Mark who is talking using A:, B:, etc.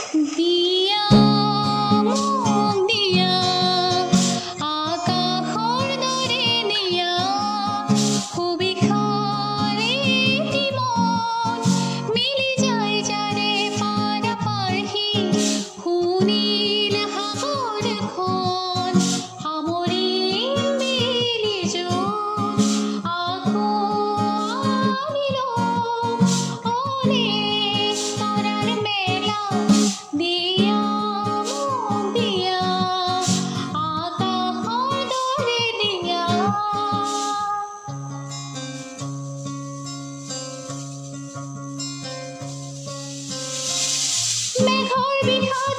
A: দিয়া মন দিয়া আকাশৰ দৰে নিয়া সুবিশালে মন মিলি যায় যাৰে পাৰহি সুনীল সাগৰখন সামৰিম মিলি য'ত আকৌ আনিলো অনেক তৰাৰ মেলা দিয়া মন দিয়া আকাশৰ দৰে দিয়া মেঘৰ বিষাদ